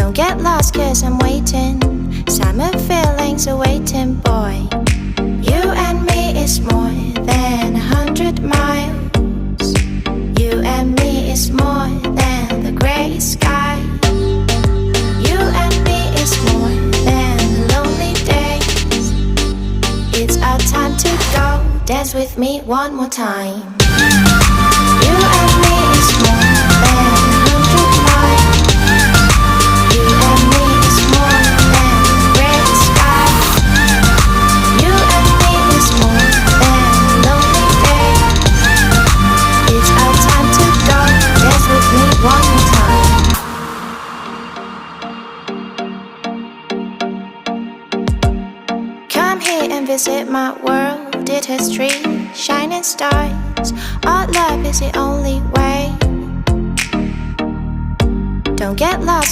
Don't get lost cause I'm waiting. Summer feelings are waiting, boy. You and me is more than 100 miles. You and me is more than the gray sky. You and me is more than lonely days. It's our time to go. Dance with me one more time. You and me is more than 100 miles. You and me is more than gray sky. You and me is more than lonely days. It's our time to go. Dance with me one more time. Come here and visit my world. It has trees, shining stars. Our love is the only way. Don't get lost.